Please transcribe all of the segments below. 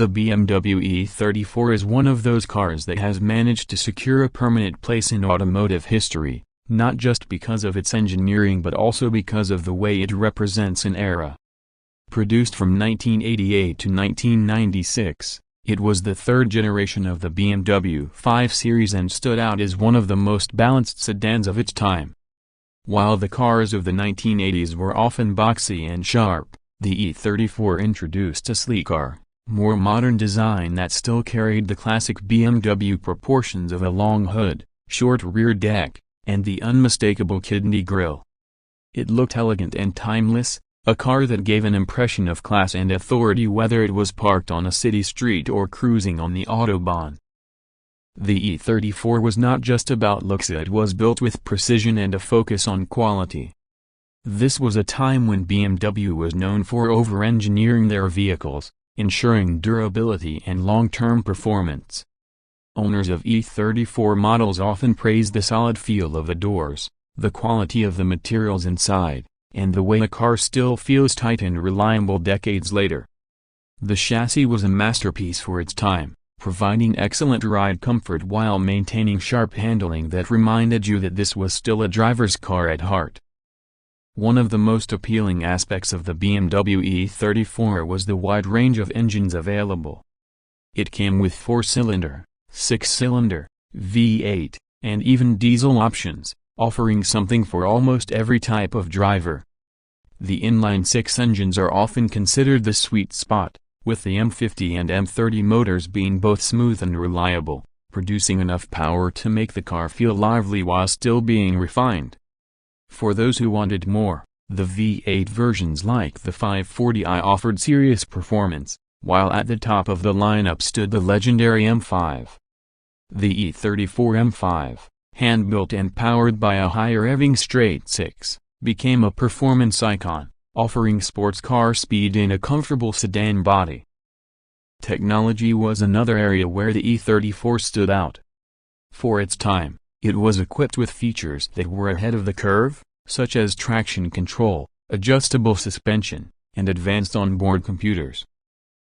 The BMW E34 is one of those cars that has managed to secure a permanent place in automotive history, not just because of its engineering but also because of the way it represents an era. Produced from 1988 to 1996, it was the third generation of the BMW 5 Series and stood out as one of the most balanced sedans of its time. While the cars of the 1980s were often boxy and sharp, the E34 introduced a sleeker, more modern design that still carried the classic BMW proportions of a long hood, short rear deck, and the unmistakable kidney grille. It looked elegant and timeless, a car that gave an impression of class and authority whether it was parked on a city street or cruising on the Autobahn. The E34 was not just about looks, it was built with precision and a focus on quality. This was a time when BMW was known for over-engineering their vehicles, ensuring durability and long-term performance. Owners of E34 models often praise the solid feel of the doors, the quality of the materials inside, and the way a car still feels tight and reliable decades later. The chassis was a masterpiece for its time, providing excellent ride comfort while maintaining sharp handling that reminded you that this was still a driver's car at heart. One of the most appealing aspects of the BMW E34 was the wide range of engines available. It came with 4-cylinder, 6-cylinder, V8, and even diesel options, offering something for almost every type of driver. The inline-six engines are often considered the sweet spot, with the M50 and M30 motors being both smooth and reliable, producing enough power to make the car feel lively while still being refined. For those who wanted more, the V8 versions like the 540i offered serious performance, while at the top of the lineup stood the legendary M5. The E34 M5, hand-built and powered by a high-revving straight-six, became a performance icon, offering sports car speed in a comfortable sedan body. Technology was another area where the E34 stood out. For its time, it was equipped with features that were ahead of the curve, such as traction control, adjustable suspension, and advanced onboard computers.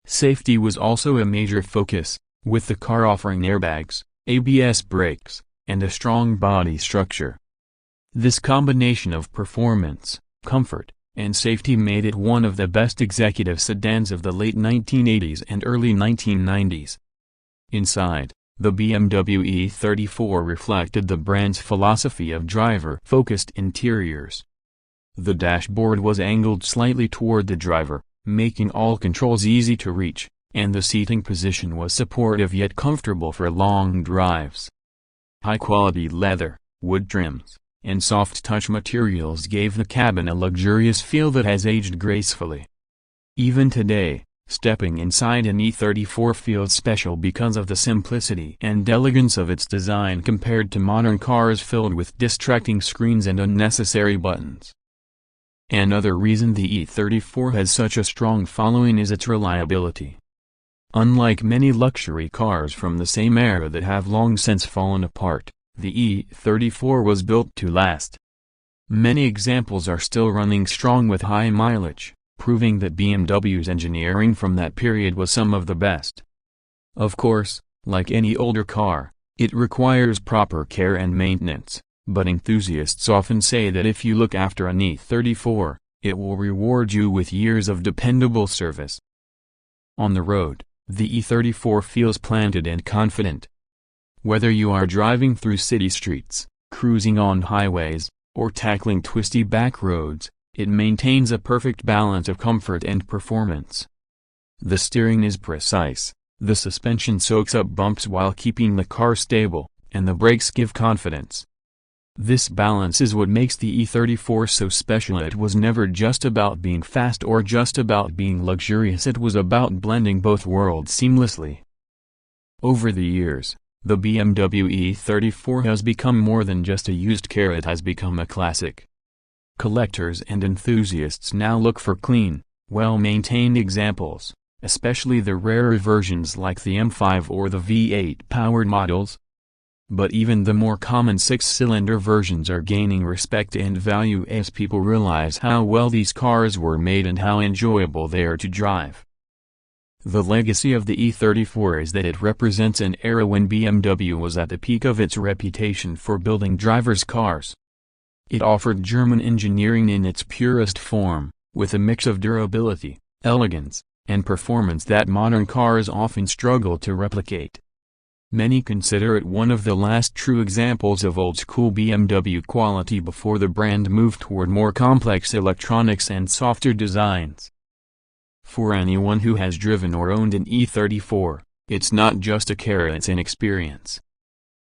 Safety was also a major focus, with the car offering airbags, ABS brakes, and a strong body structure. This combination of performance, comfort, and safety made it one of the best executive sedans of the late 1980s and early 1990s. Inside, the BMW E34 reflected the brand's philosophy of driver-focused interiors. The dashboard was angled slightly toward the driver, making all controls easy to reach, and the seating position was supportive yet comfortable for long drives. High-quality leather, wood trims, and soft-touch materials gave the cabin a luxurious feel that has aged gracefully. Even today, stepping inside an E34 feels special because of the simplicity and elegance of its design compared to modern cars filled with distracting screens and unnecessary buttons. Another reason the E34 has such a strong following is its reliability. Unlike many luxury cars from the same era that have long since fallen apart, the E34 was built to last. Many examples are still running strong with high mileage, proving that BMW's engineering from that period was some of the best. Of course, like any older car, it requires proper care and maintenance, but enthusiasts often say that if you look after an E34, it will reward you with years of dependable service. On the road, the E34 feels planted and confident. Whether you are driving through city streets, cruising on highways, or tackling twisty back roads, it maintains a perfect balance of comfort and performance. The steering is precise, the suspension soaks up bumps while keeping the car stable, and the brakes give confidence. This balance is what makes the E34 so special. It was never just about being fast or just about being luxurious, it was about blending both worlds seamlessly. Over the years, the BMW E34 has become more than just a used car, it has become a classic. Collectors and enthusiasts now look for clean, well-maintained examples, especially the rarer versions like the M5 or the V8 powered models. But even the more common 6-cylinder versions are gaining respect and value as people realize how well these cars were made and how enjoyable they are to drive. The legacy of the E34 is that it represents an era when BMW was at the peak of its reputation for building drivers' cars. It offered German engineering in its purest form, with a mix of durability, elegance, and performance that modern cars often struggle to replicate. Many consider it one of the last true examples of old-school BMW quality before the brand moved toward more complex electronics and softer designs. For anyone who has driven or owned an E34, it's not just a car, it's an experience.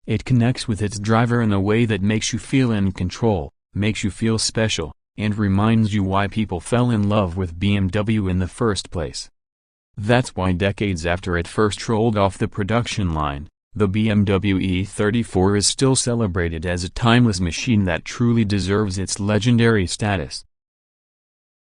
It connects with its driver in a way that makes you feel in control, makes you feel special, and reminds you why people fell in love with BMW in the first place. That's why decades after it first rolled off the production line, the BMW E34 is still celebrated as a timeless machine that truly deserves its legendary status.